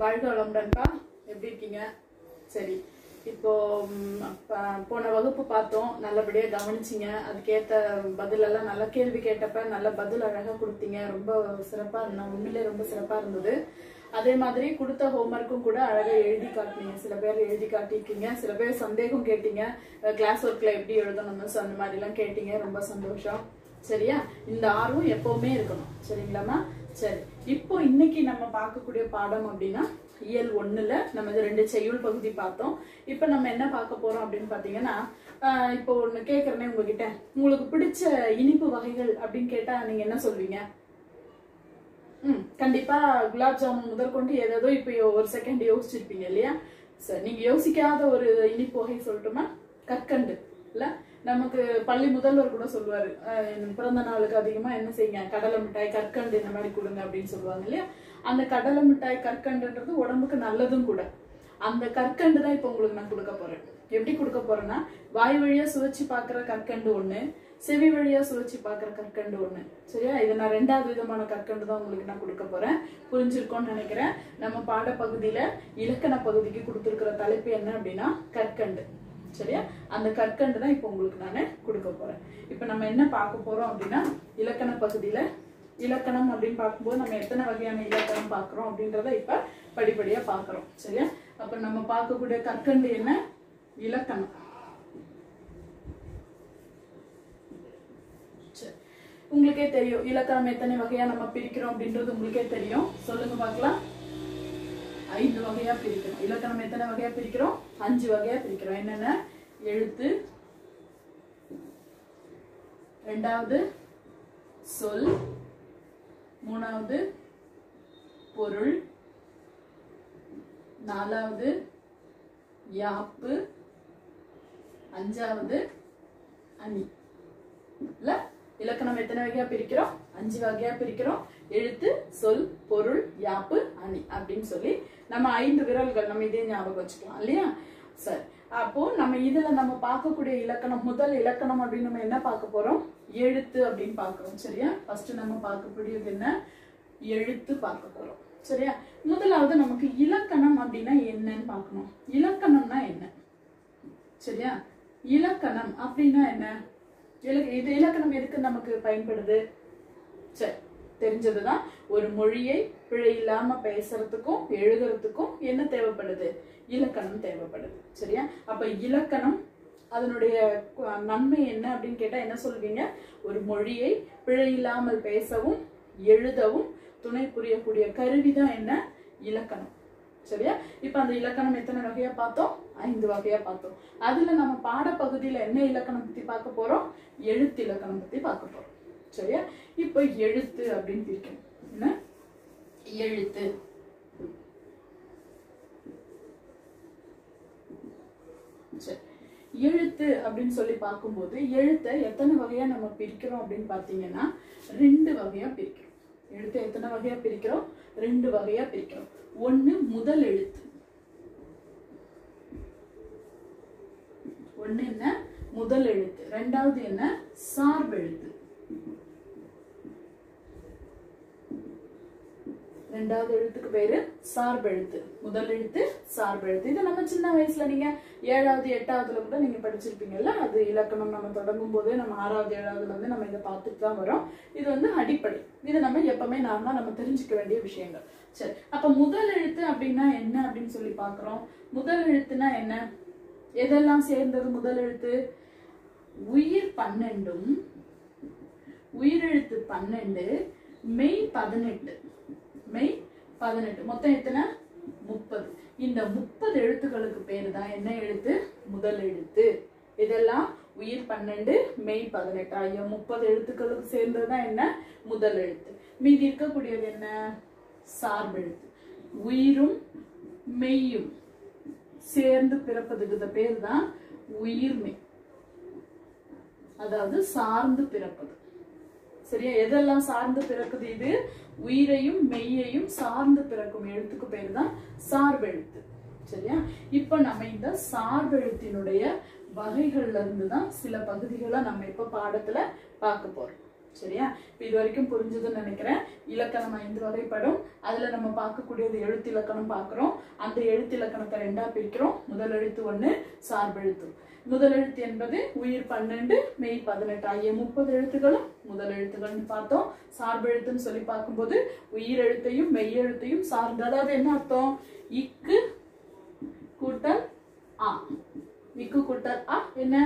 வாழ்க வளமுடன்ப்பா. எப்படி இருக்கீங்க? சரி, இப்போ போன வகுப்பு பார்த்தோம், நல்லபடியா கவனிச்சிங்க. அதுக்கேற்ற பதிலெல்லாம் நல்ல கேள்வி கேட்டப்ப நல்ல பதில் அழகா கொடுத்தீங்க. ரொம்ப சிறப்பா இருந்தேன், உண்மையிலே ரொம்ப சிறப்பா இருந்தது. அதே மாதிரி கொடுத்த ஹோம்ஒர்க்கும் கூட அழகா எழுதி காட்டினீங்க. சில பேர் எழுதி காட்டிருக்கீங்க, சில பேர் சந்தேகம் கேட்டீங்க, கிளாஸ் ஒர்க்ல எப்படி எழுதணும்னு அந்த மாதிரி எல்லாம் கேட்டீங்க. ரொம்ப சந்தோஷம். சரியா? இந்த ஆர்வம் எப்பவுமே இருக்கணும். சரிங்களாமா? சரி, இப்போ இன்னைக்கு நம்ம பார்க்கக்கூடிய பாடம் அப்படின்னா இயல் 1ல நம்ம 2 செய்யுள் பகுதி பார்த்தோம். இப்ப நம்ம என்ன பார்க்க போறோம் அப்படின்னு பாத்தீங்கன்னா, இப்போ ஒண்ணு கேக்குறேனே உங்ககிட்ட, உங்களுக்கு பிடிச்ச இனிப்பு வகைகள் அப்படின்னு கேட்டா நீங்க என்ன சொல்வீங்க? கண்டிப்பா குலாப் ஜாமுன் முதற்கொண்டு ஏதோ இப்ப ஒரு செகண்ட் யோசிச்சிருப்பீங்க இல்லையா? சரி, நீங்க யோசிக்காத ஒரு இனிப்பு வகை சொல்லட்டுமா? கற்கண்டு இல்ல, நமக்கு பள்ளி முதல்வர் கூட சொல்லுவாரு, பிறந்த நாளுக்கு அதிகமா என்ன செய்யுங்க, கடலை மிட்டாய் கற்கண்டு இந்த மாதிரி கொடுங்க அப்படின்னு சொல்லுவாங்க இல்லையா? அந்த கடலை மிட்டாய் கற்கண்டுன்றது உடம்புக்கு நல்லதும் கூட. அந்த கற்கண்டு தான் இப்ப உங்களுக்கு நான் கொடுக்க போறேன். எப்படி கொடுக்க போறேன்னா, வாய் வழியா சுவைச்சு பாக்குற கற்கண்டு ஒண்ணு, செவி வழியா சுவைச்சு பாக்குற கற்கண்டு ஒண்ணு. சரியா? இது நான் 2வது விதமான கற்கண்டு தான் உங்களுக்கு நான் கொடுக்க போறேன். புரிஞ்சிருக்கோன்னு நினைக்கிறேன். நம்ம பாடப்பகுதியில இலக்கண பகுதிக்கு கொடுத்திருக்கிற தலைப்பு என்ன அப்படின்னா கற்கண்டு. சரியா? அந்த கற்கண்டு தான் இப்ப உங்களுக்கு நானு கொடுக்க போறேன். இப்ப நம்ம என்ன பார்க்க போறோம் அப்படின்னா, இலக்கண பகுதியில இலக்கணம் அப்படின்னு பார்க்கும்போது நம்ம எத்தனை வகையான இலக்கணம் பார்க்கிறோம் அப்படின்றத இப்ப படிப்படியா பார்க்கிறோம். சரியா? அப்ப நம்ம பார்க்கக்கூடிய கற்கண்டு என்ன? இலக்கணம். உங்களுக்கே தெரியும் இலக்கணம் எத்தனை வகையா நம்ம பிரிக்கிறோம் அப்படின்றது உங்களுக்கே தெரியும். சொல்லுங்க பார்க்கலாம். 5 வகையா பிரிக்கிறோம். இலக்கணம் எத்தனை வகையா பிரிக்கிறோம்? 5 வகையா பிரிக்கிறோம். என்னென்ன? எழுத்து, 2வது சொல், 3வது பொருள், 4வது யாப்பு, 5வது அணி. இல்ல, இலக்கணம் எத்தனை வகையா பிரிக்கிறோம்? 5 வகையா பிரிக்கிறோம். எழுத்து, சொல், பொருள், யாப்பு, அணி அப்படின்னு சொல்லி நம்ம 5 விரல்கள் நம்ம இதே ஞாபகம் வச்சுக்கலாம் இல்லையா? சரி, அப்போ நம்ம இதுல நம்ம பார்க்கக்கூடிய இலக்கணம், முதல் இலக்கணம் அப்படின்னு நம்ம என்ன பார்க்க போறோம்? எழுத்து அப்படின்னு பார்க்கிறோம். சரியா? ஃபர்ஸ்ட் நம்ம பார்க்கக்கூடியது என்ன? எழுத்து பார்க்க போறோம். சரியா? முதலாவது நமக்கு இலக்கணம் அப்படின்னா என்னன்னு பார்க்கணும். இலக்கணம்னா என்ன? சரியா? இலக்கணம் அப்படின்னா என்ன? இது இலக்கணம் எதுக்கு நமக்கு பயன்படுது? சரி, தெரிஞ்சதுதான். ஒரு மொழியை பிழை இல்லாம பேசுறதுக்கும் எழுதுறதுக்கும் என்ன தேவைப்படுது? இலக்கணம் தேவைப்படுது. சரியா? அப்ப இலக்கணம் அதனுடைய நன்மை என்ன அப்படின்னு கேட்டா என்ன சொல்வீங்க? ஒரு மொழியை பிழை இல்லாமல் பேசவும் எழுதவும் துணை புரியக்கூடிய கருவிதான் என்ன? இலக்கணம். சரியா? இப்ப அந்த இலக்கணம் எத்தனை வகையா பார்த்தோம்? 5 வகையா பார்த்தோம். அதுல நம்ம பாடப்பகுதியில என்ன இலக்கணம் பத்தி பார்க்க போறோம்? எழுத்து இலக்கணம் பத்தி பார்க்க போறோம். சரியா? இப்ப எழுத்து அப்படின்னு பிரிக்கணும். என்ன? எழுத்து. சரி, எழுத்து அப்படின்னு சொல்லி பார்க்கும்போது எழுத்தை எத்தனை வகையா நம்ம பிரிக்கிறோம் அப்படின்னு பாத்தீங்கன்னா 2 வகையா பிரிக்கிறோம். எழுத்தை எத்தனை வகையா பிரிக்கிறோம்? 2 வகையா பிரிக்கிறோம். ஒண்ணு முதல் எழுத்து. ஒண்ணு என்ன? முதல் எழுத்து. 2வது என்ன? சார்பெழுத்து. 2வது எழுத்துக்கு பேரு சார்பெழுத்து. முதல் எழுத்து, சார்பெழுத்து. இது நம்ம சின்ன வயசுல நீங்க 7வது 8வதுல கூட நீங்க படிச்சிருப்பீங்கல்ல. அது இலக்கணம் நம்ம தொடங்கும் போது நம்ம 6வது 7வதுல இருந்து நம்ம இதை பார்த்துட்டு தான் வரோம். இது வந்து அடிப்படை. இது நம்ம எப்பவுமே நம்ம தெரிஞ்சுக்க வேண்டிய விஷயங்கள். சரி, அப்ப முதல் எழுத்து அப்படின்னா என்ன அப்படின்னு சொல்லி பாக்குறோம். முதல் எழுத்துனா என்ன? எதெல்லாம் சேர்ந்தது முதல் எழுத்து? உயிர் 12, உயிரெழுத்து 12, மெய் 18. மெய் 18. மொத்தம் எத்தனை? 30. இந்த 30 எழுத்துக்களுக்கு பேரு தான் என்ன எழுத்து? முதல் எழுத்து. இதெல்லாம் உயிர் 12, மெய் 18 ஆகிய 30 எழுத்துக்களுக்கு சேர்ந்ததுதான் என்ன? முதல் எழுத்து. மீதி இருக்கக்கூடியது என்ன? சார்பெழுத்து. உயிரும் மெய்யும் சேர்ந்து பிறப்பதுக்கு பேர் தான் உயிர்மெய். அதாவது சார்ந்து பிறப்பது. சரியா? எதெல்லாம் சார்ந்து பிறக்குது? இது உயிரையும் மெய்யையும் சார்ந்து பிறக்கும் எழுத்துக்கு பேரு தான் சார்பெழுத்து. சரியா? இப்ப நம்ம இந்த சார்பெழுத்தினுடைய வகைகள்ல இருந்துதான் சில பகுதிகளை நம்ம இப்ப பாடத்துல பார்க்க போறோம். சரியா? இது வரைக்கும் புரிஞ்சதுன்னு நினைக்கிறேன். இலக்கணம் 5 வகைப்படும். அதுல நம்ம பார்க்கக்கூடியது எழுத்து இலக்கணம் பார்க்கிறோம். அந்த எழுத்து இலக்கணத்தை 2ஆ பிரிக்கிறோம். முதல் எழுத்து 1, சார்பெழுத்து. முதல் எழுத்து என்பது உயிர் 12, மெய் 18 ஆகிய 30 எழுத்துக்களும் முதல் எழுத்துக்கள்னு பார்த்தோம். சார்பெழுத்துன்னு சொல்லி பார்க்கும்போது உயிர் எழுத்தையும் மெய் எழுத்தையும் சார்ந்து, அதாவது என்ன அர்த்தம்? இக்கு கூட்டல் ஆ, இக்கு கூட்டல் ஆ என்ன?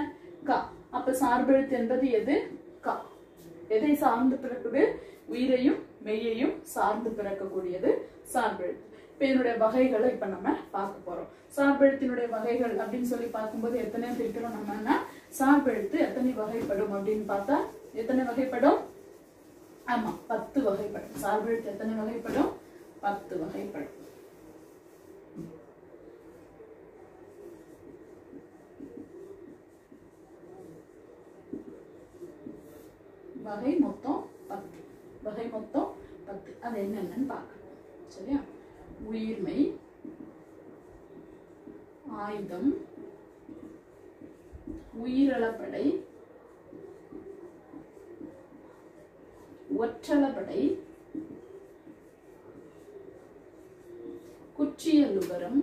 கா. அப்ப சார்பெழுத்து என்பது எது? கா. எதை சார்ந்து பிறக்குது? உயிரையும் மெய்யையும் சார்ந்து பிறக்கக்கூடியது சார்பெழுத்து. இப்ப இதனுடைய வகைகளை இப்ப நம்ம பார்க்க போறோம். சார்பெழுத்தினுடைய வகைகள் அப்படின்னு சொல்லி பார்க்கும்போது எத்தனை பிரிக்கிறோம் நம்மன்னா, சார்பெழுத்து எத்தனை வகைப்படும் அப்படின்னு பார்த்தா எத்தனை வகைப்படும்? ஆமா, 10 வகைப்படும். சார்பெழுத்து எத்தனை வகைப்படும்? 10 வகைப்படும். வகை மொத்தம் 10. வகை மொத்தம் 10. அது என்னென்னு பார்க்கணும். சரியா? உயிர்மை, ஆயுதம், உயிரளபடை, ஒற்றளபடை, குற்றியலுகரம்,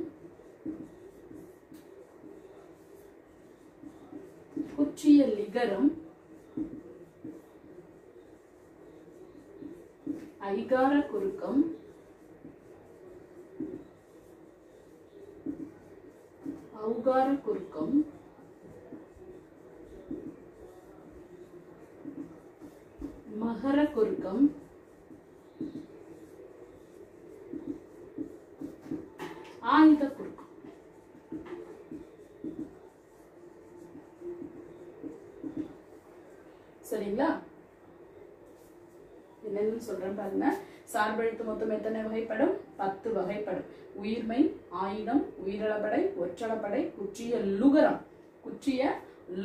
குற்றியலிகரம், ஐகார குறுக்கம், ஔகார குறுக்கம், மகர குறுக்கம், ஆயுத குறுக்கம். சரிங்களா? என்னன்னு சொல்றேன் பாருங்க. சார்பெழுத்து மொத்தம் எத்தனை வகைப்படும்? 10 வகைப்படும். உயிர்மை, ஆயுதம், உயிரளபடை, ஒற்றளபடை, குற்றிய லுகரம், குற்றிய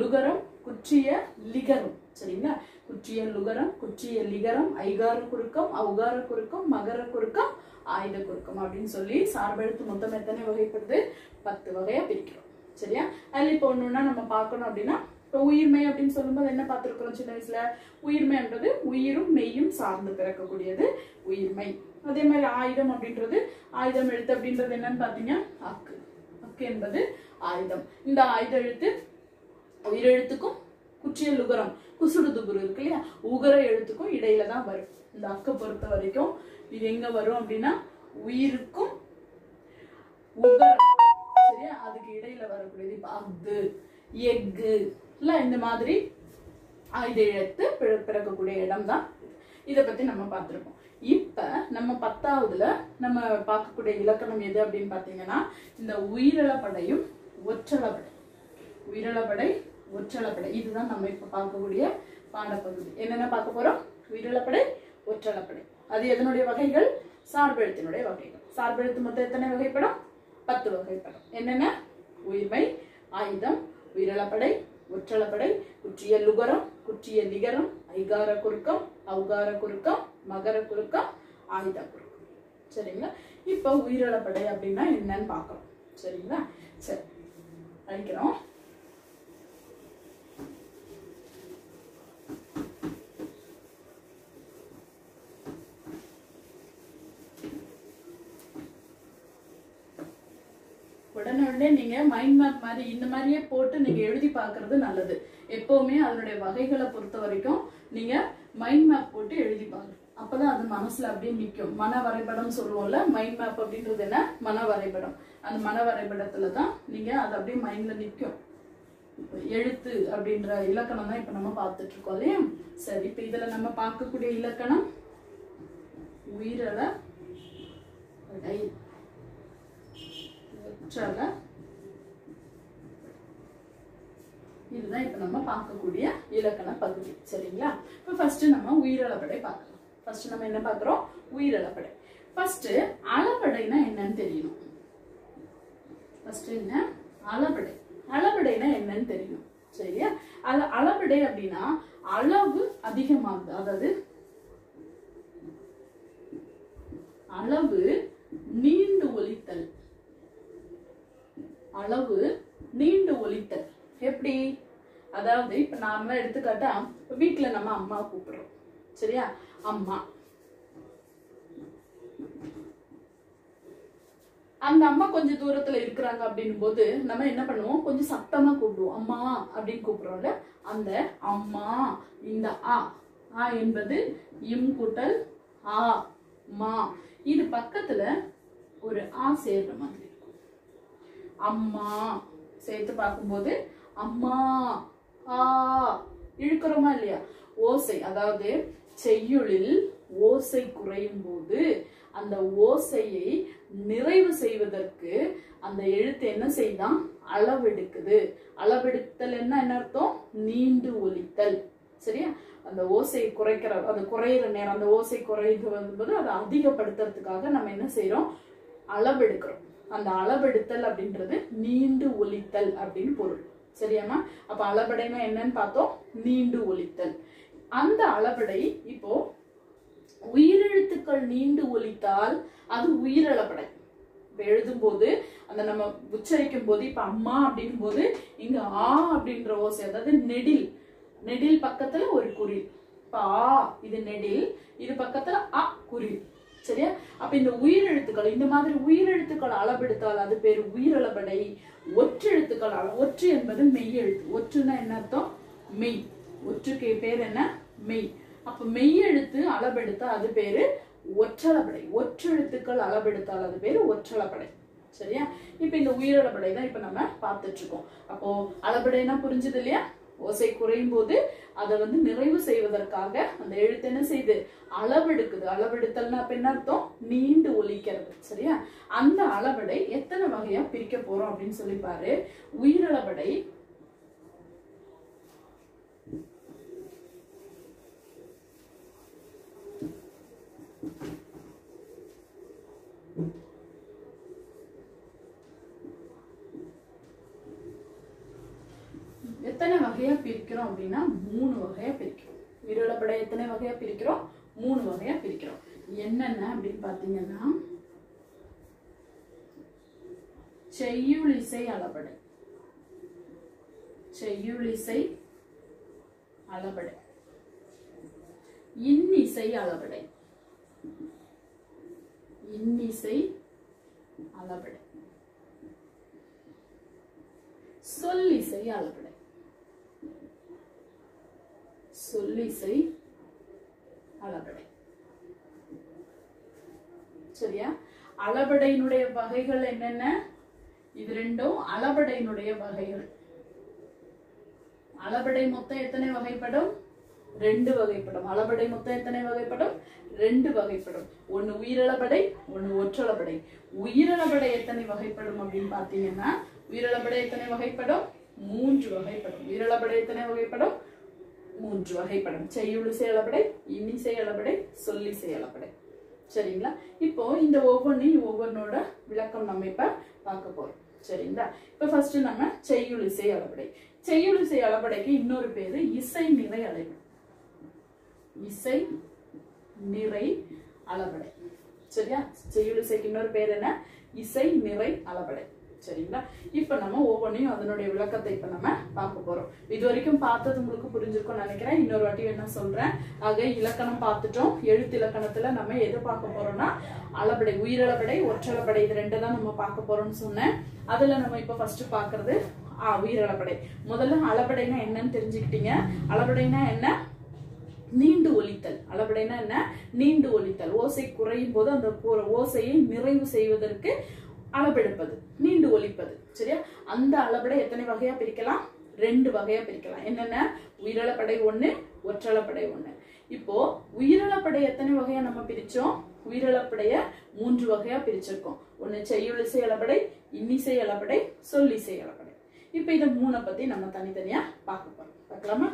லுகரம், குற்றிய லிகரம். சரிங்களா? குற்றிய லுகரம், குற்றிய லிகரம், ஐகார குறுக்கம், ஔகார குறுக்கம், மகர குறுக்கம், ஆயுத குறுக்கம் அப்படின்னு சொல்லி சார்பெழுத்து மொத்தம் எத்தனை வகைப்படுது? 10 வகையா பிரிக்கிறோம். சரியா? அதுல இப்ப ஒண்ணுன்னா நம்ம பார்க்கணும் அப்படின்னா, இப்போ உயிர்மை அப்படின்னு சொல்லும்போது என்ன பார்த்திருக்கிறோம் சின்ன வயசுல? உயிர்மைன்றது உயிரும் மெய்யும் சார்ந்து பிறக்கக்கூடியது உயிர்மை. அதே மாதிரி ஆயுதம் அப்படின்றது, ஆயுதம் எழுத்து அப்படின்றது என்னன்னு பாத்தீங்க? அக்கு. அக்கு என்பது ஆயுதம். இந்த ஆயுத எழுத்து உயிரெழுத்துக்கும் குற்றிய லுகரம், குசுடு துபுரு இருக்கு இல்லையா, உகர எழுத்துக்கும் இடையில தான் வரும். இந்த அக்கை பொறுத்த வரைக்கும் இது எங்க வரும் அப்படின்னா, உயிருக்கும் உகரம், சரியா, அதுக்கு இடையில வரக்கூடியது. இப்ப அஃது, எஃகு இல்ல, இந்த மாதிரி ஆயுத எழுத்து பிறக்கக்கூடிய இடம் தான். இதை பத்தி நம்ம பார்த்திருக்கோம். இப்ப நம்ம 10ஆவதுல நம்ம பார்க்கக்கூடிய இலக்கணம் எது அப்படின்னு பாத்தீங்கன்னா, இந்த உயிரளபடையும் ஒற்றளபடை. உயிரளபடை, ஒற்றளபடை, இதுதான் நம்ம இப்ப பார்க்கக்கூடிய பாடப்பகுதி. என்னென்ன பார்க்க போறோம்? உயிரளபடை, ஒற்றளபடை. அது எதனுடைய வகைகள்? சார்பெழுத்தினுடைய வகைகள். சார்பெழுத்து மொத்தம் எத்தனை வகைப்படும்? 10 வகைப்படும். என்னென்ன? உயிர்மை, ஆயுதம், உயிரளபடை, ஒற்றளபடை, குற்றிய லுகரம், குற்றிய லிகரம், ஐகார குறுக்கம், ஔகார குறுக்கம், மகர குறுக்கம், ஆயுத குறுக்கம். சரிங்களா? இப்ப உயிரளபடை அப்படின்னா என்னன்னு பார்க்கணும். சரிங்களா? சரி, அழிக்கிறோம். உடனே நீங்க மைண்ட் மேப் மாதிரி இந்த மாதிரியே போட்டு நீங்க எழுதி பார்க்கறது நல்லது. எப்பவுமே அதனுடைய வகைகளை பொறுத்த வரைக்கும் நீங்க மைண்ட் மேப் போட்டு எழுதி பாருங்க. அப்பதான் அது மனசுல அப்படியே நிற்கும். மன வரைபடம் சொல்லுவோம்ல, மைண்ட் மேப் அப்படின்றது என்ன? மன வரைபடம். அந்த மன வரைபடத்துலதான் நீங்க அது அப்படியே மைண்ட்ல நிற்கும். எழுத்து அப்படின்ற இலக்கணம் தான் இப்ப நம்ம பார்த்துட்டு இருக்கோம் இல்லையா? சரி, இப்ப இதுல நம்ம பார்க்கக்கூடிய இலக்கணம் உயிரளபடை, இதுதான் இப்ப நம்ம பார்க்கக்கூடிய இலக்கண பகுதி. சரிங்களா? இப்ப ஃபர்ஸ்ட் நம்ம உயிரளபடை பார்க்கலாம். ஃபர்ஸ்ட் நம்ம என்ன பார்க்கிறோம்? உயிரளபடை. ஃபர்ஸ்ட் அளபடைனா என்னன்னு தெரியணும். ஃபர்ஸ்ட் என்ன? அளபடை. அளபடைனா என்னன்னு தெரியணும். சரியா? அளபடை அப்படின்னா அளவு அதிகமாகுது, அதாவது அளவு நீண்டு ஒலித்தல். அளவு நீண்டு ஒலித்தல் எப்படி? அதாவது இப்ப நாம எடுத்துக்காட்டா வீட்டுல நம்ம அம்மா கூப்பிடுறோம் சரியா? அம்மா. அந்த அம்மா கொஞ்சம் தூரத்துல இருக்கிறாங்க அப்படின் போது நம்ம என்ன பண்ணுவோம், கொஞ்சம் சத்தமா கூப்பிடுவோம். அம்மா அப்படின்னு கூப்பிடுறோம்ல, அந்த அம்மா. இந்த ஆ என்பது இம் கூட்டல் ஆ, மா. இது பக்கத்துல ஒரு ஆ சேர்ற மாதிரி இருக்கும். அம்மா சேர்த்து பார்க்கும்போது அம்மா ஆ. இழுக்கிறோமா இல்லையா? ஓசை, அதாவது செய்யுளில் ஓசை குறையும் போது அந்த ஓசையை நிறைவு செய்வதற்கு அந்த எழுத்து என்ன செய்தான், அளவெடுக்குது. அளவெடுத்தல் என்ன அர்த்தம், நீண்டு ஒலித்தல். சரியா? அந்த ஓசை குறைக்கிற, அது குறையிற நேரம், அந்த ஓசை குறைந்து வரும்போது அதை அதிகப்படுத்துறதுக்காக நம்ம என்ன செய்யறோம், அளவெடுக்கிறோம். அந்த அளவெடுத்தல் அப்படின்றது நீண்டு ஒலித்தல் அப்படின்னு பொருள். சரியாமா? அப்ப அளபடைனா என்னன்னு பார்த்தோம், நீண்டு ஒலித்தல். அந்த அளபடை இப்போ உயிரெழுத்துக்கள் நீண்டு ஒலித்தால் அது உயிரளபடை. இப்ப எழுதும் போது அந்த நம்ம உச்சரிக்கும் போது, இப்ப அம்மா அப்படின் போது இங்க ஆ அப்படின்ற ஓசை, அதாவது நெடில், நெடில் பக்கத்துல ஒரு குறில். இப்ப ஆ இது நெடில், இது பக்கத்துல அ குறில். சரியா? அப்ப இந்த உயிரெழுத்துக்கள், இந்த மாதிரி உயிரெழுத்துக்கள் அளவெடுத்தால் அது பேரு உயிரளபடை. ஒற்றெழுத்துக்கள் ஒற்று என்பது மெய் எழுத்து. ஒற்றுன்னா என்ன அர்த்தம், மெய். ஒற்றுக்கு பேர் என்ன, மெய். அப்ப மெய் எழுத்து அளவெடுத்தா அது பேரு ஒற்றளபடை. ஒற்றெழுத்துக்கள் அளவெடுத்தால் அது பேரு ஒற்றளபடை. சரியா? இப்ப இந்த உயிரளபடை தான் இப்ப நம்ம பார்த்துட்டு இருக்கோம். அப்போ அளபடைனா புரிஞ்சது இல்லையா? ஓசை குறையும் போது அதை நிறைவு செய்வதற்காக அந்த எழுத்து என்ன செய்யுது, அளவெடுக்குது. அளவெடுத்தல்னா அப்ப என்ன அர்த்தம், நீண்டு ஒலிக்கிறது. சரியா? அந்த அளபடை எத்தனை வகையா பிரிக்க போறோம் அப்படின்னு சொல்லி பாரு. உயிரளபடை எத்தனை வகையா பிரிக்கிறோம் அப்படின்னா 3 வகையா பிரிக்கிறோம். உயிரளபடை எத்தனை வகையா பிரிக்கிறோம், 3 வகையா பிரிக்கிறோம். என்னென்ன அப்படின்னு பாத்தீங்கன்னா, செய்யுளிசை அளபடை, செய்யுளிசை அளபடை, இன்னிசை அளபடை, இன்னிசை அளபடை, சொல்லிசை அளபடை, சொல்லிசை அளபடை. சரியா? அளபடையினுடைய வகைகள் என்னென்ன, இது ரெண்டும் அளபடையினுடைய வகைகள். அளபடை மொத்தம் எத்தனை வகைப்படும், 2 வகைப்படும். அளபடை மொத்தம் எத்தனை வகைப்படும், 2 வகைப்படும். ஒன்னு உயிரளபடை, ஒன்னு ஒற்றளபடை. உயிரளபடை எத்தனை வகைப்படும் அப்படின்னு பாத்தீங்கன்னா, உயிரளபடை எத்தனை வகைப்படும், 3 வகைப்படும். உயிரளபடை எத்தனை வகைப்படும், 3 வகைப்படும். செய்யுளிசை அளபடை, இன்னிசை அளபடை, சொல்லிசை அளபடை. சரிங்களா? இப்போ இந்த ஒவ்வொன்னோட விளக்கம் நம்ம இப்ப பார்க்க போறோம். சரிங்களா? இப்ப ஃபர்ஸ்ட் நம்ம செய்யுளிசை அளபடை. செய்யுளிசை அளபடைக்கு இன்னொரு பேரு இசை நிறை அளபடை. இசை நிறை அளபடை. சரியா? செய்யுளிசைக்கு இன்னொரு பேர் என்ன, இசை நிறை அளபடை. சரிங்களா? இப்ப நம்ம ஒவ்வொன்றையும் அதனுடைய விளக்கத்தை இப்ப நம்ம பார்க்க போறோம். இது வரைக்கும் பார்த்தது உங்களுக்கு புரிஞ்சிருக்கும் நினைக்கிறேன். இன்னொரு வாட்டி என்ன சொல்றேன், ஆக இலக்கணம் பார்த்துட்டோம். எழுத்து இலக்கணத்துல நம்ம எது பார்க்க போறோம்னா, அளபடை, உயிரளபடை, ஒற்றளபடை, இது 2 தான் நம்ம பார்க்க போறோம்னு சொன்னேன். அதுல நம்ம இப்ப ஃபர்ஸ்ட் பாக்குறது உயிரளபடை. முதல்ல அளபடைனா என்னன்னு தெரிஞ்சுக்கிட்டீங்க. அளபடைனா என்ன, நீண்டு ஒலித்தல். அளபடைனா என்ன, நீண்டு ஒலித்தல். ஓசை குறையும் போது அந்த ஓசையை நிறைவு செய்வதற்கு அளவெடுப்பது, நீண்டு ஒலிப்பது. சரியா? அந்த அளபடை எத்தனை வகையா பிரிக்கலாம், 2 வகையா பிரிக்கலாம். என்னென்ன, உயிரளபடை 1, ஒற்றளபடை 1. இப்போ உயிரளபடை எத்தனை வகையா நம்ம பிரிச்சோம், உயிரளபடைய 3 வகையா பிரிச்சிருக்கோம். ஒன்னு செய்யுளிசை அளபடை, இன்னிசை அளபடை, சொல்லிசை அளபடை. இப்ப இத 3 பத்தி நம்ம தனித்தனியா பார்க்க போறோம். பார்க்கலாமா?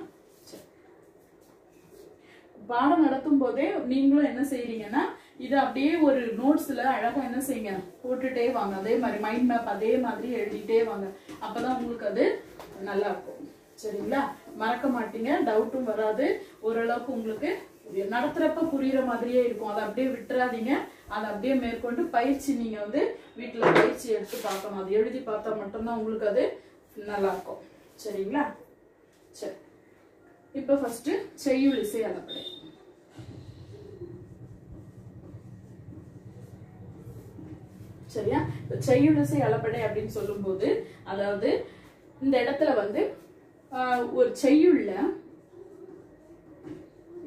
பாடம் நடத்தும் போதே நீங்களும் என்ன செய்றீங்கன்னா, இது அப்படியே ஒரு நோட்ஸ்ல அழகா என்ன செய்யுங்க, போட்டுட்டே வாங்க. அதே மாதிரி மைண்ட் மேப் அதே மாதிரி எழுதிட்டே வாங்க. அப்பதான் உங்களுக்கு அது நல்லா இருக்கும். சரிங்களா? மறக்க மாட்டீங்க, டவுட்டும் வராது. ஓரளவுக்கு உங்களுக்கு நடத்துறப்ப புரியுற மாதிரியே இருக்கும். அதை அப்படியே விட்டுறாதீங்க. அதை அப்படியே மேற்கொண்டு பயிற்சி நீங்க வீட்டுல பயிற்சி எடுத்து பார்க்கணும். அது எழுதி பார்த்தா மட்டும்தான் உங்களுக்கு அது நல்லா இருக்கும். சரிங்களா? சரி, இப்ப ஃபர்ஸ்ட் செய்யுளிசை அளபடை. சரியா? செய்யுளிசை அளபடை அப்படின்னு சொல்லும் போது அதாவது இந்த இடத்துல வந்து ஒரு செய்யுள்ள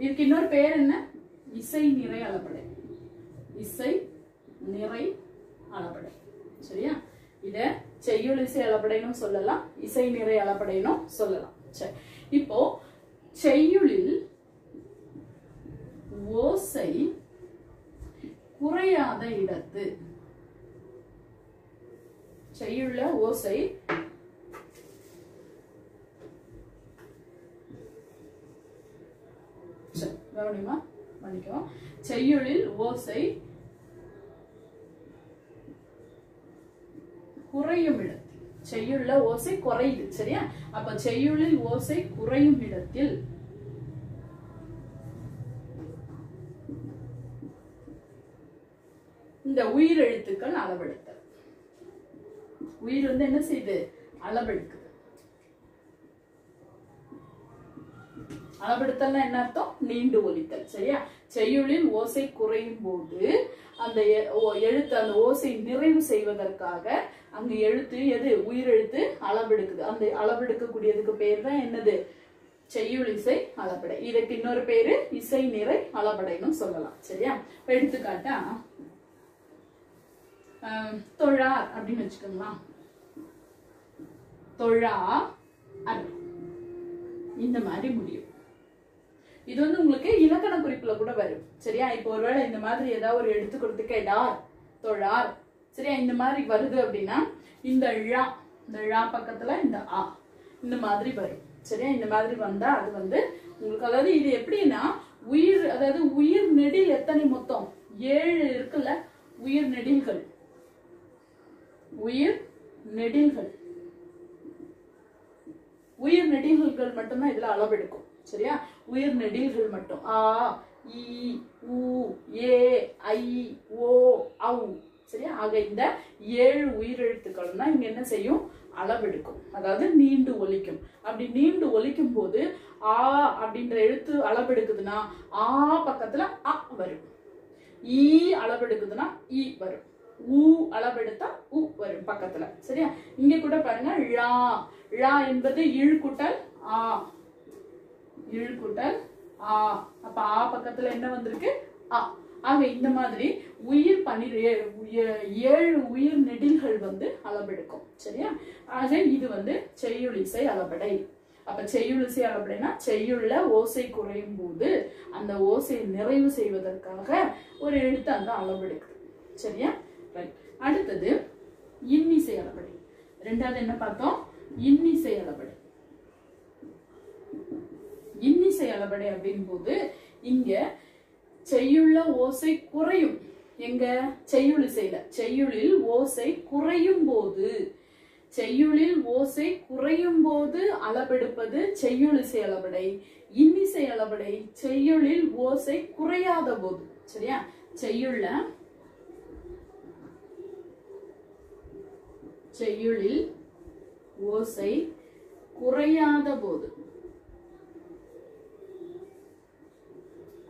இதுக்கு இன்னொரு பேர் என்ன? இசை நிறை அளபடை. இசை நிறை அளபடை. சரியா? இத செய்யுளிசை அளபடைன்னு சொல்லலாம், இசை நிறை அளபடைன்னு சொல்லலாம். சரி, இப்போ செய்யுளில் ஓசை குறையாத இடத்து, செய்யுள்ள ஓசை கவனிமா மன்னிக்கோ, செய்யுளில் ஓசை குறையும் இடத்தில், செய்யுள்ள ஓசை குறையுது. சரியா? அப்ப செய்யுளில் ஓசை குறையும் இடத்தில் இந்த உயிரெழுத்துக்கள் அளவெடுத்தல். உயிர் வந்து என்ன செய்யுது? அளவெடுக்குது. அளவெடுத்தல்னா என்ன அர்த்தம்? நீண்டு ஒலித்தல். சரியா? செய்யுளில் ஓசை குறையும் போது அந்த எழுத்து, அந்த ஓசை நிறைவு செய்வதற்காக அங்கு எழுத்து எது? உயிரெழுத்து அளவெடுக்குது. அந்த அளவெடுக்கக்கூடியதுக்கு பேர் தான் என்னது? செய்யுளிசை அளபடை. இதுக்கு இன்னொரு பேரு இசை நிறை அளபடைன்னு சொல்லலாம். சரியா? எடுத்துக்காட்டா தொழார் அப்படின்னு வச்சுக்கோங்களா. தொழா அர் இந்த மாதிரி முடியும். இது வந்து உங்களுக்கு இலக்கண குறிப்புல கூட வரும். சரியா? இப்போ ஒருவேளை இந்த மாதிரி ஏதாவது ஒரு எடுத்து கொடுத்து கேடார் தொழார், சரியா, இந்த மாதிரி வருது அப்படின்னா இந்த ழா, இந்த ழா பக்கத்துல இந்த ஆ இந்த மாதிரி வரும். சரியா? இந்த மாதிரி வந்தா அது வந்து உங்களுக்கு, அதாவது இது எப்படின்னா உயிர், அதாவது உயிர் நெடில் எத்தனை மொத்தம்? 7 இருக்குல்ல உயிர் நெடில்கள். உயிர் நெடில்கள், உயிர் நெடில்கள் மட்டும்தான் இதுல அளவெடுக்கும். சரியா? உயிர் நெடில்கள் மட்டும். ஆ, இ, உ, ஏ, ஐ, ஓ, ஔ. சரியா? ஆக இந்த 7 உயிரெழுத்துக்கள் தான் இங்க என்ன செய்யும்? அளவெடுக்கும். அதாவது நீண்டு ஒலிக்கும். அப்படி நீண்டு ஒலிக்கும் போது ஆ அப்படின்ற எழுத்து அளவெடுக்குதுன்னா ஆ பக்கத்துல அ வரும். ஈ அளவெடுக்குதுன்னா ஈ வரும். ஊ அளவெடுத்தா உ வரும் பக்கத்துல. சரியா? இங்க கூட பாருங்க, ழா, ழா என்பது இழுக்கூட்டல் ஆ, இழுக்கூட்டல் ஆ. அப்ப ஆ பக்கத்துல என்ன வந்திருக்கு? ஆ. ஆக இந்த மாதிரி உயிர் 7 உயிர் நெடில்கள் வந்து அளவெடுக்கும். சரியா? ஆக இது வந்து செய்யுளிசை அளபடை. அப்ப செய்யுளிசை அளபடைனா செய்யுள்ள ஓசை குறையும் போது அந்த ஓசையை நிறைவு செய்வதற்காக ஒரு எழுத்து அந்த அளவெடுக்குது. சரியா? அடுத்தது இன்னிசை அளபடை. ரெண்டாவது என்ன பார்த்தோம்? இன்னிசை அளபடை. இன்னிசை அளபடை அப்படின் போது இங்க செய்யுள்ள ஓசை குறையும். எங்க? செய்யுளிசையில. செய்யுளில் ஓசை குறையும் போது, செய்யுளில் ஓசை குறையும் போது அளவெடுப்பது செய்யுளிசை அளபடை. இன்னிசை அளபடை செய்யுளில் ஓசை குறையாத போது. சரியா? செய்யுள்ள செய்யுளில் ஓசை குறையாத போது,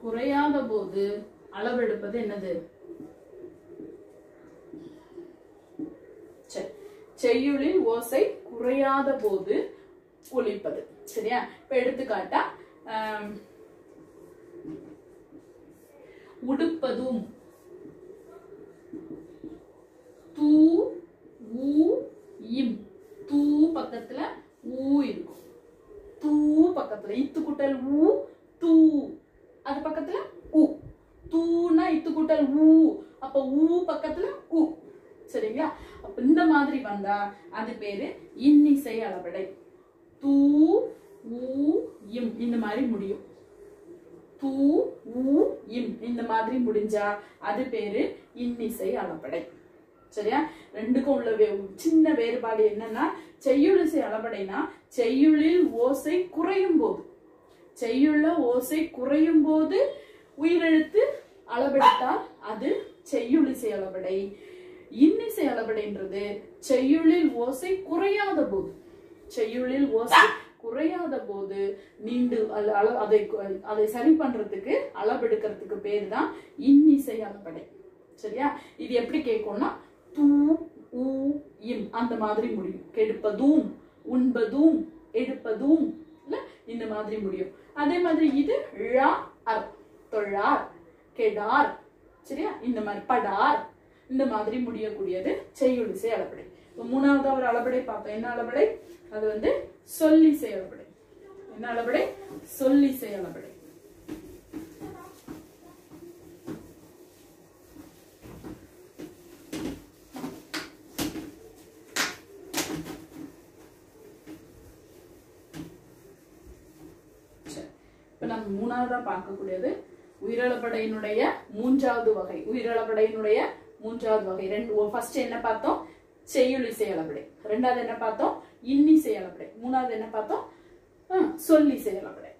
குறையாத போது அளவெடுப்பது என்னது? செய்யுளில் ஓசை குறையாத போது ஒலிப்பது. சரியா? இப்ப எடுத்துக்காட்டா உடுப்பதும், தூ, ஊ, இம். தூ பக்கத்துல ஊ இருக்கும். தூ பக்கத்துல இத்து கூட்டல் ஊ, தூ. அது பக்கத்துல உ. தூனா இத்து கூட்டல் ஊ. அப்ப ஊ பக்கத்துல உ. சரிங்களா? அப்ப இந்த மாதிரி வந்தா அது பேரு இன்னிசை அளபடை. தூ, ஊ, இம் இந்த மாதிரி முடியும். தூ, ஊ, இம் இந்த மாதிரி முடிஞ்சா அது பேரு இன்னிசை அளபடை. சரியா? ரெண்டுக்கும் உள்ள சின்ன வேறுபாடு என்னன்னா, செய்யுளிசை அளபடைனா செய்யுளில் ஓசை குறையும் போது, செய்யுள்ள ஓசை குறையும் போது உயிரெழுத்து அளவெடுத்தால் அது செய்யுளிசை அளபடை. இன்னிசை அளபடைன்றது செய்யுளில் ஓசை குறையாத போது, செய்யுளில் ஓசை குறையாத போது நீண்டு அதை சரி பண்றதுக்கு அளவெடுக்கிறதுக்கு பேர் தான் இன்னிசை அளபடை. சரியா? இது எப்படி கேட்கும்னா, தூ ஊ இம் அந்த மாதிரி முடியும். கெடுப்பதும் உண்பதும் எடுப்பதும் இல்ல இந்த மாதிரி முடியும். அதே மாதிரி இது ழ அர் தொழார் கெடார் சரியா இந்த மாதிரி படார் இந்த மாதிரி முடியக்கூடியது செய்யுளிசை அளபடை. இப்போ மூணாவது ஒரு அளபடை பார்த்தோம். என்ன அளபடை? அது வந்து சொல்லிசை அளபடை. என்ன அளபடை? சொல்லிசை அளபடை. நம்ம மூணாவதா பார்க்கக்கூடியது உயிரளபடையினுடைய மூன்றாவது வகை. உயிரளபடையினுடைய மூன்றாவது வகை ஃபர்ஸ்ட் என்ன பார்த்தோம்? செய்யுளிசை அளபடை. ரெண்டாவது என்ன பார்த்தோம்? இன்னிசை அளபடை. மூணாவது என்ன பார்த்தோம்? சொல்லிசை அளபடை.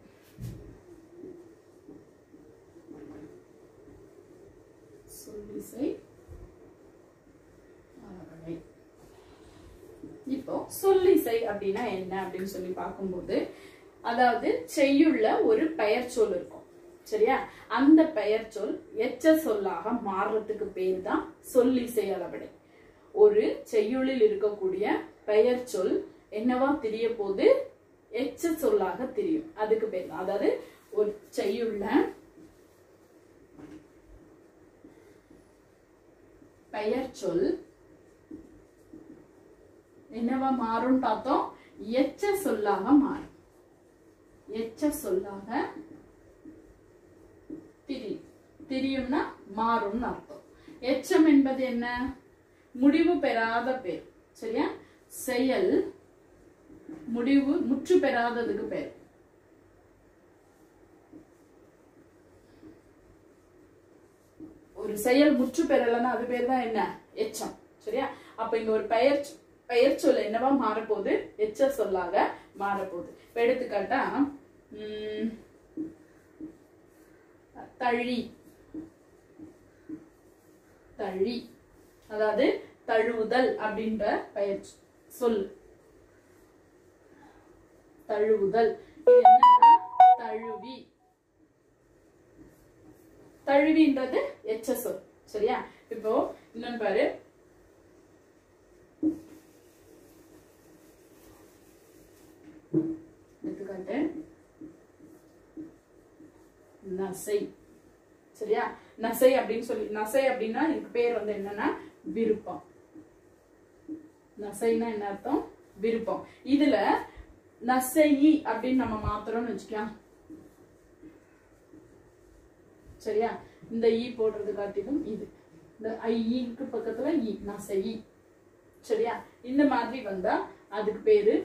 சொல்லிசை அளபடை. இப்போ சொல்லிசை அப்படின்னா என்ன அப்படின்னு சொல்லி பார்க்கும்போது, அதாவது செய்யுள்ள ஒரு பெயர் சொல் இருக்கும் சரியா, அந்த பெயர் சொல் எச்ச சொல்லாக மாறுறதுக்கு பேர் தான் சொல்லிசை அளபடை. ஒரு செய்யுளில் இருக்கக்கூடிய பெயர் சொல் என்னவா தெரிய போது? எச்ச சொல்லாக தெரியும். அதுக்கு பேர் தான். அதாவது ஒரு செய்யுள்ள பெயர் சொல் என்னவா மாறும் பார்த்தோம்? எச்ச சொல்லாக மாறும். எச்ச சொல்லாக தெரியும்னா மாறும்னு அர்த்தம். எச்சம் என்பது என்ன? முடிவு பெறாத பேர் சரியா. செயல் முடிவு முற்று பெறாததுக்கு பேர். ஒரு செயல் முற்று பெறலன்னா அது பேர் தான் என்ன? எச்சம் சரியா. அப்ப இங்க ஒரு பெயர் சொல் என்னவா மாறப்போகுது? எச்ச சொல்லாக மாறப்போகுது. இப்ப எடுத்துக்காட்டா தழி தழி அதாவது தழுவுதல் அப்படின்ற பெயர் சொல். தழுவுதல் தழுவி. தழுவின்றது எச்ச சொல் சரியா. இப்போ இன்னொன்னு பாரு, எடுத்துக்காட்டு நசை சரியா. நசை அப்படின்னு சொல்லி, நசை அப்படின்னா இதுக்கு பேர் வந்து என்னன்னா விருப்பம். நசைனா என்ன அர்த்தம்? விருப்பம். இதுல நசை அப்படின்னு நம்ம மாத்திரம்னு வச்சுக்கலாம் சரியா. இந்த ஈ போடுறது காட்டிலும் இது இந்த ஐக்கு பக்கத்துல ஈ நசை சரியா. இந்த மாதிரி வந்தா அதுக்கு பேரு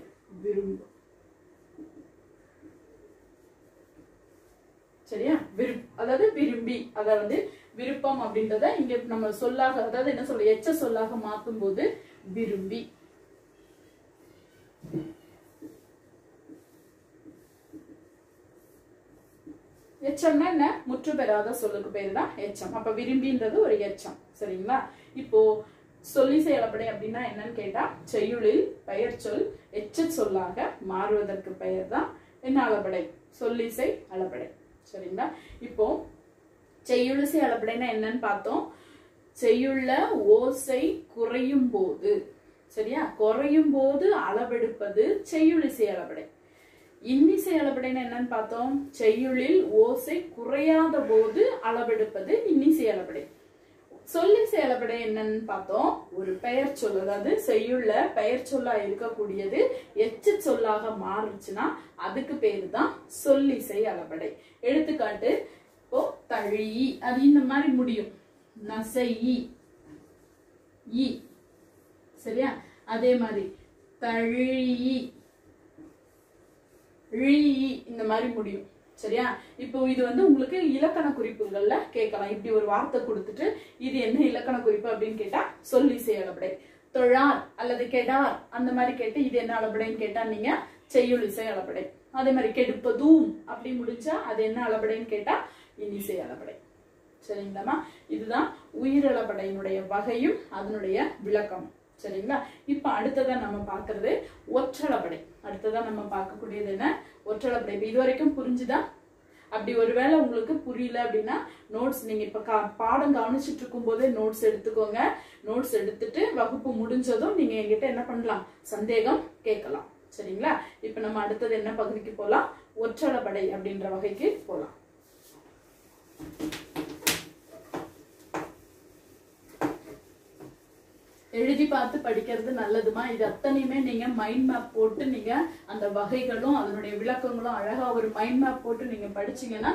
விரும்பு சரியா. அதாவது விரும்பி, அதாவது விருப்பம் அப்படின்றத இங்க நம்ம சொல்லாக, அதாவது என்ன சொல்ல, எச்ச சொல்லாக மாத்தும் போது விரும்பி. எச்சம்னா என்ன? முற்று பெறாத சொல்லுக்கு பேரு தான் எச்சம். அப்ப விரும்பின்றது ஒரு எச்சம் சரிங்களா. இப்போ சொல்லிசை அளபடை அப்படின்னா என்னன்னு கேட்டா, செய்யுளில் பெயர் சொல் எச்ச சொல்லாக மாறுவதற்கு பெயர் தான் என்ன அளபடை? சொல்லிசை அளபடை சரிங்களா. இப்போ செய்யுளிசை அளபடைனா என்னன்னு பார்த்தோம். செய்யுள்ள ஓசை குறையும் போது சரியா, குறையும் போது அளவெடுப்பது செய்யுளிசை அளபடை. இன்னிசை அளபடைனா என்னன்னு பார்த்தோம். செய்யுளில் ஓசை குறையாத போது அளவெடுப்பது இன்னிசை அளபடை. சொல்லிசை அளபடை என்னன்னு பார்த்தோம். ஒரு பெயர் சொல், அதாவது செய்யுள்ள பெயர் சொல்லா இருக்கக்கூடியது எச்ச சொல்லாக மாறுச்சுன்னா அதுக்கு பேரு தான் சொல்லிசை அளபடை. எடுத்துக்காட்டு, இப்போ தழி அது இந்த மாதிரி முடியும். நசை ஈ சரியா. அதே மாதிரி தழி இந்த மாதிரி முடியும் சரியா. இப்போ இது வந்து உங்களுக்கு இலக்கண குறிப்புகள்ல கேட்கலாம். இப்படி ஒரு வார்த்தை கொடுத்துட்டு இது என்ன இலக்கண குறிப்பு அப்படின்னு கேட்டா சொல்லிசை அளபடை. தொழார் அல்லது கெடார் அந்த மாதிரி கேட்டு இது என்ன அளபடைன்னு கேட்டா நீங்க செய்யுளிசை அளபடை. அதே மாதிரி கெடுப்பதும் அப்படி முடிச்சா அது என்ன அளபடைன்னு கேட்டா இன்னிசை அளபடை சரிங்களாமா. இதுதான் உயிரளபடையினுடைய வகையும் அதனுடைய விளக்கம் சரிங்களா. இப்ப அடுத்ததா நம்ம பாக்குறது ஒற்றளபடை. அடுத்ததா நம்ம பார்க்கக்கூடியது என்ன? ஒற்றளபடை. இப்ப இது வரைக்கும் புரிஞ்சுதா? அப்படி ஒருவேளை உங்களுக்கு புரியல அப்படின்னா நோட்ஸ் நீங்க இப்ப பாடம் கவனிச்சுட்டு இருக்கும் போதே நோட்ஸ் எடுத்துக்கோங்க. நோட்ஸ் எடுத்துட்டு வகுப்பு முடிஞ்சதும் நீங்க என்கிட்ட என்ன பண்ணலாம், சந்தேகம் கேட்கலாம். சரிங்களா? இப்ப நம்ம அடுத்தது என்ன பகுதிக்கு போலாம், ஒற்றளபடை அப்படின்ற வகைக்கு போலாம். எழுதி பார்த்து படிக்கிறது நல்லதுமா. இது அத்தனையுமே நீங்க மைண்ட் மேப் போட்டு நீங்க அந்த வகைகளும் அதனுடைய விளக்கங்களும் அழகா ஒரு மைண்ட் மேப் போட்டு நீங்க படிச்சீங்கன்னா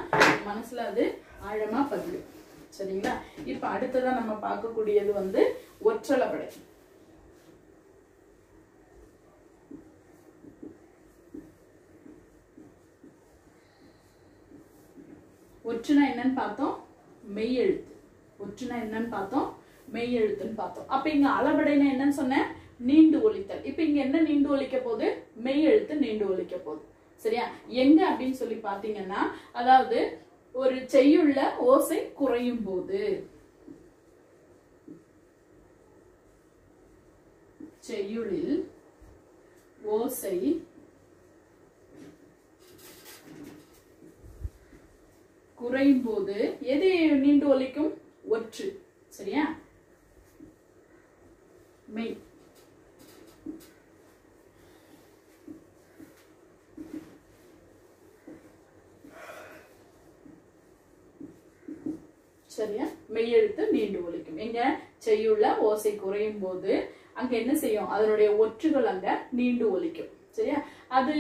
மனசுல அது ஆழமா பதியும். சரிங்களா? இப்ப அடுத்ததா நம்ம பார்க்கக்கூடியது வந்து ஒற்றளபடை. ஒற்றுனா என்னன்னு பார்த்தோம், மெய் எழுத்து. ஒற்றுனா என்னன்னு பார்த்தோம், மெய் எழுத்துன்னு பார்த்தோம். அப்ப இங்க அளபடைனா என்னன்னு சொன்னேன், நீண்டு ஒலித்தல். இப்ப இங்க என்ன நீண்டு ஒலிக்க போகுது, மெய் எழுத்து நீண்டு ஒலிக்க போகுது. சரியா? எங்க அப்படின்னு சொல்லி பாத்தீங்கன்னா, அதாவது ஒரு செய்யுள்ள ஓசை குறையும் போது, செய்யுளில் ஓசை குறையும் போது எது நீண்டு ஒலிக்கும், ஒற்று. சரியா? மெய். சரியா? மெய் எழுத்து நீண்டு ஒலிக்கும். எங்க செய்யுள்ள ஓசை குறையும் போது அங்க என்ன செய்யும், அதனுடைய ஒற்றுகள் அங்க நீண்டு ஒலிக்கும். சரியா? அது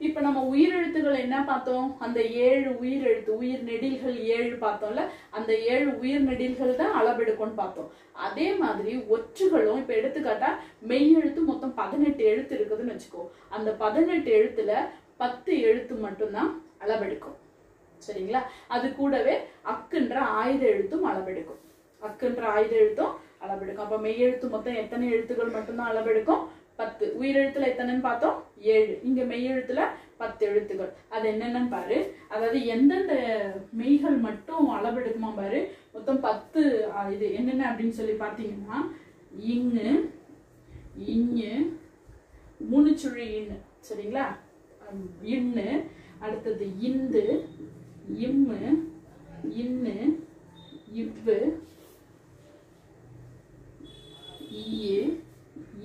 இப்ப நம்ம உயிரெழுத்துகள் என்ன பார்த்தோம், அந்த 7 உயிரெழுத்து உயிர் நெடில்கள் 7 பார்த்தோம்ல, அந்த 7 உயிர் நெடில்கள் தான் அளவெடுக்கும்னு பார்த்தோம். அதே மாதிரி ஒற்றுகளும் இப்ப எடுத்துக்காட்டா மெய் எழுத்து மொத்தம் 18 எழுத்து இருக்குதுன்னு வச்சுக்கோ. அந்த 18 எழுத்துல 10 எழுத்து மட்டும்தான் அளவெடுக்கும். சரிங்களா? அது கூடவே அக்குன்ற ஆயுத எழுத்தும் அளவெடுக்கும். அக்குன்ற ஆயுத எழுத்தும் அளவெடுக்கும். அப்ப மெய் எழுத்து மொத்தம் எத்தனை எழுத்துக்கள் மட்டும்தான் அளவெடுக்கும், 10. உயிரெழுத்துல எத்தனைன்னு பார்த்தோம், 7. இங்க மெய் எழுத்துல 10 எழுத்துக்கள். அது என்னன்னு பாரு. அதாவது எந்தெந்த மெய்கள் மட்டும் அளவெடுக்குமா பாரு. மொத்தம் 10. இது என்னென்ன அப்படின்னு சொல்லி பாத்தீங்கன்னா, இங்கு, இஞ்சு, 3 சுழி இன்னு. சரிங்களா? இன்னு, அடுத்தது இந்து, இம்மு, இன்னு, இவ்வு, ஈயு,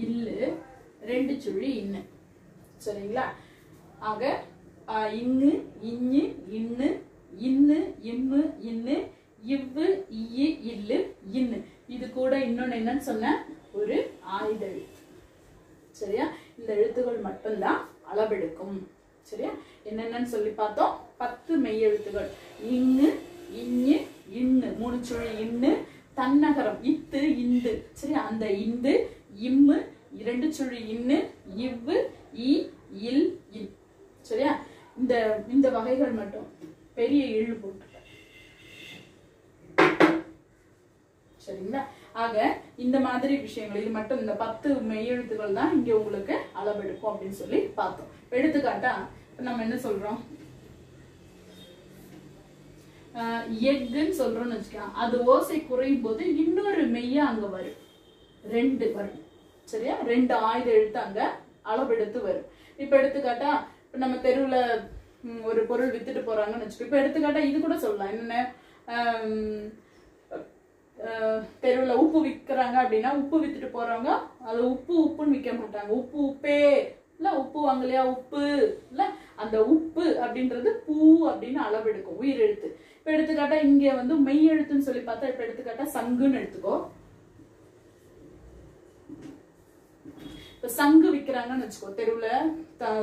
இல்லு, 2 சுழி இன்னு. சரிங்களா? ஆக இங்கு, இஞ்சு, இன்னு, இன்னு, இம்மு, இன்னு, இவ்வு, ஈயு, இல்லு, இன்னு. இது கூட இன்னொன்னு என்னன்னு சொன்ன, ஒரு ஆயுத எழுத்து. சரியா? இந்த எழுத்துகள் மட்டும்தான் அளவெடுக்கும். சரியா? என்னென்னு சொல்லி பார்த்தோம், 10 மெய் எழுத்துகள். இங்கு, இஞ்சு, இன்னு, 3 சுழி இன்னு, தன்னகரம் இத்து, இந்து. சரியா? அந்த இந்து, இம்மு, 2 சுழி இன்னு, இவ்வு, ஈ, இல், இல். சரியா? இந்த வகைகள் மட்டும் பெரிய இழு போட்டு. சரிங்களா? ஆக இந்த மாதிரி விஷயங்கள் இது மட்டும், இந்த 10 மெய்யெழுத்துக்கள் தான் இங்க உங்களுக்கு அளவெடுக்கும் அப்படின்னு சொல்லி பார்த்தோம். எடுத்துக்காட்டா நம்ம என்ன சொல்றோம், எக்குன்னு சொல்றோம்னு வச்சுக்கலாம். அது ஓசை குறையும் போது இன்னொரு மெய்யா அங்க வரும், 2 வரும். சரியா? 2 ஆயுத எழுத்து அங்க அளவெடுத்து வரும். இப்ப எடுத்துக்காட்டா நம்ம தெருவுல ஒரு பொருள் வித்துட்டு போறாங்கன்னு வச்சுக்கோ. இப்ப எடுத்துக்காட்டா இது கூட சொல்லலாம். என்னென்ன, தெருவுல உப்பு விற்கிறாங்க அப்படின்னா, உப்பு வித்துட்டு போறவங்க அது உப்பு உப்புன்னு விற்க மாட்டாங்க. உப்பு உப்பே இல்ல, உப்பு வாங்கலையா உப்பு இல்ல, அந்த உப்பு அப்படின்றது பூ அப்படின்னு அளவெடுக்கும் உயிர் எழுத்து. இப்ப எடுத்துக்காட்டா இங்க வந்து மெய் எழுத்துன்னு சொல்லி பார்த்தா, இப்ப எடுத்துக்காட்டா சங்குன்னு எடுத்துக்கோ. இப்ப சங்கு விற்கிறாங்கன்னு வச்சுக்கோ. தெருவுல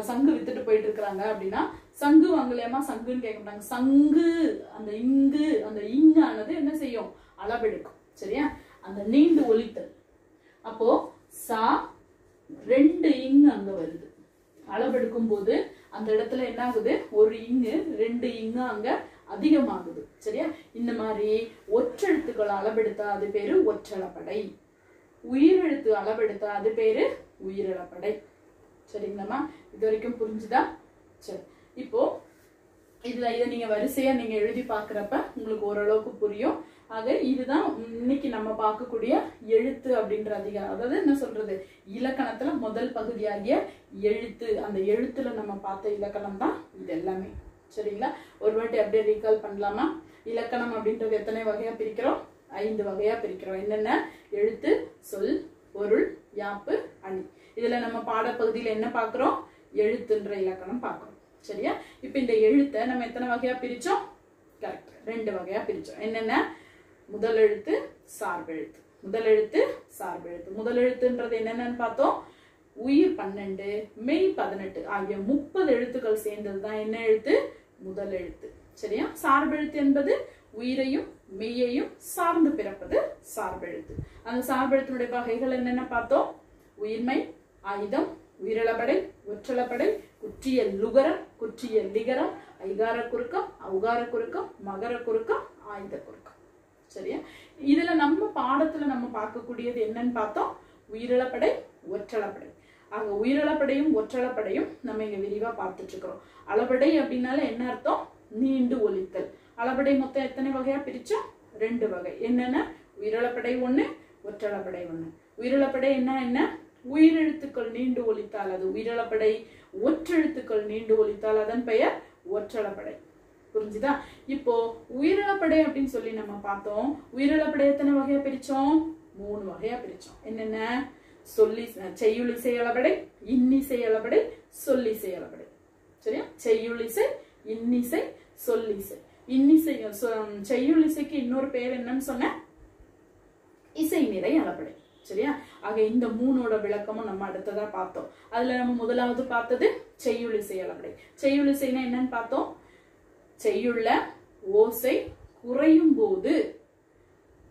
சங்கு வித்துட்டு போயிட்டு இருக்கிறாங்க அப்படின்னா, சங்கு வாங்கலையாமா சங்குன்னு கேட்க மாட்டாங்க. சங்கு, அந்த இங்கு, அந்த இங்கானது என்ன செய்யும், அளவெடுக்கும். சரியா? அந்த நீண்டு ஒலித்தல். அப்போ சா 2 இங்கு அங்க வருது. அளவெடுக்கும் போது அந்த இடத்துல என்ன ஆகுது, ஒரு இங்கு 2 இங்கு அங்க அதிகமாகுது. சரியா? இந்த மாதிரி ஒற்றெழுத்துக்கள் அளவெடுத்தா அது பேரு ஒற்றளபடை. உயிரெழுத்து அளவெடுத்தா அது பேரு உயிரிழப்படை. சரிங்களாமா? இது வரைக்கும் புரிஞ்சுதா? சரி. இப்போ இதை நீங்க வரிசையா நீங்க எழுதி பாக்குறப்ப உங்களுக்கு ஓரளவுக்கு புரியும். ஆக இதுதான் இன்னைக்கு நம்ம பார்க்கக்கூடிய எழுத்து அப்படின்ற அதிகாரம். அதாவது என்ன சொல்றது, இலக்கணத்துல முதல் பகுதியாகிய எழுத்து. அந்த எழுத்துல நம்ம பார்த்த இலக்கணம் தான் இது எல்லாமே. சரிங்களா? ஒரு வாட்டி அப்படியே ரீகால் பண்ணலாமா? இலக்கணம் அப்படின்றது எத்தனை வகையா பிரிக்கிறோம்? 5 வகையா பிரிக்கிறோம். என்னென்ன? எழுத்து, சொல், பொருள், யாப்பு, அணி. இதுல நம்ம பாடப்பகுதியில என்ன பார்க்கிறோம்? எழுத்துன்ற இலக்கணம் பார்க்கிறோம். சரியா? இப்ப இந்த எழுத்தை நம்ம எத்தனை வகையா பிரிச்சோம்? கரெக்ட், 2 வகையா பிரிச்சோம். என்னென்ன? முதல் எழுத்து, சார்பெழுத்து. முதல் எழுத்து, சார்பெழுத்து. முதல் எழுத்துன்றது என்னென்னு பார்த்தோம்? உயிர் 12, மெய் 18 ஆகிய 30 எழுத்துக்கள் சேர்ந்ததுதான் என்ன எழுத்து? முதல் எழுத்து. சரியா? சார்பெழுத்து என்பது உயிரையும் மெய்யையும் சார்ந்து பிறப்பது சார்பெழுத்து. அந்த சார்பெழுத்தினுடைய வகைகள் என்னென்ன பார்த்தோம்? உயிர்மை, ஆயுதம், உயிரிழபடை, ஒற்றளபடை, குற்றிய லுகரம், குற்றிய லிகரம், ஐகார குறுக்கம், ஔகார குறுக்கம், மகர குறுக்கம், ஆயுத குறுக்கம். சரியா? இதுல நம்ம பாடத்துல நம்ம பார்க்கக்கூடியது என்னன்னு பார்த்தோம்? உயிரிழப்படை, ஒற்றளப்படை. ஆக உயிரிழப்படையும் ஒற்றளப்படையும் நம்ம இங்க விரிவா பார்த்துட்டு இருக்கிறோம். அளபடை அப்படின்னால என்ன அர்த்தம்? நீண்டு ஒலித்தல். அளபடை மொத்தம் எத்தனை வகையா பிரிச்சோம்? 2 வகை. என்னென்ன? உயிரிழப்படை 1, ஒற்றளப்படை 1. உயிரிழப்படை என்ன? உயிரெழுத்துக்கள் நீண்டு ஒலித்தால் அது உயிரிழப்படை. ஒற்றெழுத்துக்கள் நீண்டு ஒலித்தால் அதன் பெயர் ஒற்றளப்படை. புரிஞ்சுதா? இப்போ உயிரிழப்படை அப்படின்னு சொல்லி நம்ம பார்த்தோம். உயிரிழப்படை எத்தனை வகையா பிரிச்சோம்? 3 வகையா பிரிச்சோம். என்னென்ன? செய்யுளிசை அளபடை, இன்னிசை அளபடை, சொல்லிசை அளபடை. சரியா? செய்யுளிசை, இன்னிசை, சொல்லிசை. இன்னிசை செய்யுளிசைக்கு இன்னொரு பேர் என்னன்னு சொன்ன? இசை நிறை அளபடை. சரியா? ஆக இந்த 3ஓட விளக்கமும் நம்ம அடுத்ததா பார்த்தோம். அதுல நம்ம முதலாவது பார்த்தது செய்யுளிசை அளபடை. செய்யுளிசைனா என்னன்னு பார்த்தோம்? செய்யுள்ள ஓசை குறையும் போது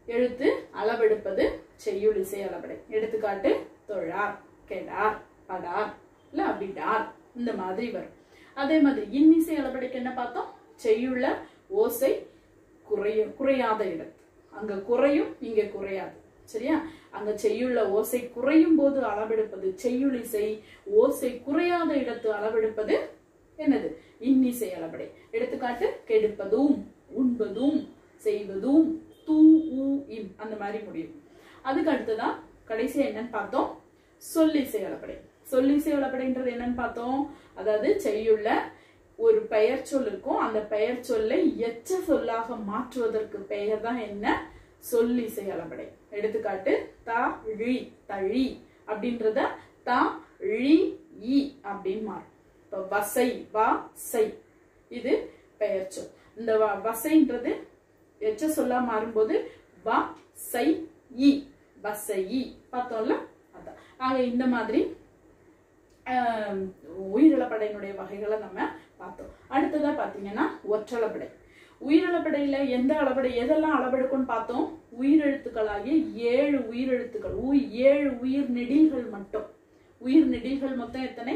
எழுத்து அளவெடுப்பது செய்யுளிசை அளபடை. எடுத்துக்காட்டு தொழார், கெடார், படார், இல்ல அபிடார், இந்த மாதிரி வரும். அதே மாதிரி இன்னிசை அளபடைக்கு என்ன பார்த்தோம்? செய்யுள்ள ஓசை குறையாத இடத்து. அங்க குறையும், இங்க குறையாது. சரியா? அங்க செய்யுள்ள ஓசை குறையும் போது அளவெடுப்பது செய்யுளிசை. ஓசை குறையாத இடத்து அளவெடுப்பது என்னது? இன்னிசை அளபடை. எடுத்துக்காட்டு கெடுப்பதும், உண்பதும், செய்வதும், தூ ஊ இம் அந்த மாதிரி முடியும். அதுக்கு அடுத்ததான் கடைசி என்னன்னு பார்த்தோம்? சொல்லிசை அளபடை. சொல்லிசை அளபடைன்றது என்னன்னு பார்த்தோம்? அதாவது செய்யுள்ள ஒரு பெயர் சொல் இருக்கும். அந்த பெயர் சொல்லை எச்ச சொல்லாக மாற்றுவதற்கு பெயர் தான் என்ன? சொல்லிசை அளபடை. எடுத்துக்காட்டு தா ழி, தழி அப்படின்றத தா ழி இ அப்படின்னு மாறும். இப்ப வசை, வா சை, இது பெயர் சொல். இந்த வசைன்றது எச்ச சொல்லா மாறும்போது வா சை இ, வசை பார்த்தோம்ல. அதான். ஆக இந்த மாதிரி உயிரிழப்படையினுடைய வகைகளை நம்ம பார்த்தோம். அடுத்ததா பாத்தீங்கன்னா ஒற்றளப்படை. உயிரிழப்படையில எந்த அளபடை எதெல்லாம் அளவெடுக்கும்னு பார்த்தோம்? உயிரெழுத்துக்களாகிய 7 உயிரெழுத்துக்கள், 7 உயிர் நெடில்கள் மட்டும். உயிர் நெடில்கள் மொத்தம் எத்தனை?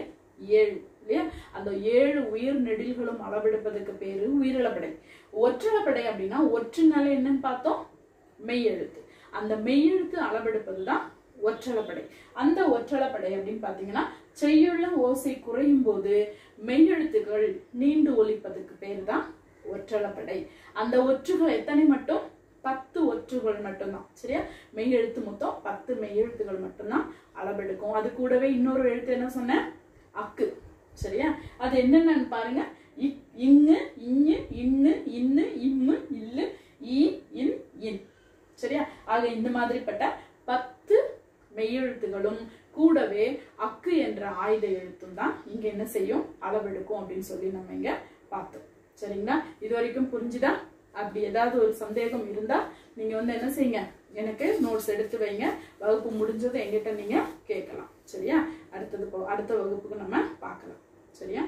7 இல்லையா? அந்த 7 உயிர் நெடில்களும் அளவெடுப்பதற்கு பேரு உயிரிழப்படை. ஒற்றளப்படை அப்படின்னா ஒற்றுனால என்னன்னு பார்த்தோம்? மெய்யெழுத்து. அந்த மெய்யெழுத்து அளவெடுப்பதுதான் ஒற்றளப்படை. அந்த ஒற்றளப்படை அப்படின்னு பாத்தீங்கன்னா செய்யுள்ள ஓசை குறையும் போது மெய்யெழுத்துகள் நீண்டு ஒலிப்பதுக்கு பேரு தான் ஒற்றளப்படை. அந்த ஒற்றுகள் எத்தனை மட்டும்? 10 ஒற்றுகள் மட்டும்தான். சரியா? மெய்யெழுத்து மொத்தம் 10 மெய்யெழுத்துகள் மட்டும்தான் அளவெடுக்கும். அது கூடவே இன்னொரு எழுத்து என்ன சொன்ன? அக்கு. சரியா? அது என்னன்னு பாருங்க. இங்கு, இங்கு, இன்னு, இன்னு, இம்மு, இல்லு, ஈ, இன், இன். சரியா? ஆக இந்த மாதிரிப்பட்ட 10 மெய்யெழுத்துகளும் கூடவே அக்கு என்ற ஆயுத எழுத்தும் தான் இங்க என்ன செய்யும்? அளவெடுக்கும் அப்படின்னு சொல்லி நம்ம இங்க பார்த்தோம். சரிங்களா? இது வரைக்கும் புரிஞ்சுதா? அப்படி ஏதாவது ஒரு சந்தேகம் இருந்தா நீங்க என்ன செய்யுங்க? எனக்கு நோட்ஸ் எடுத்து வைங்க. வகுப்பு முடிஞ்சது எங்கிட்ட நீங்க கேட்கலாம். சரியா? அடுத்த வகுப்புக்கு நம்ம பார்க்கலாம். சரியா?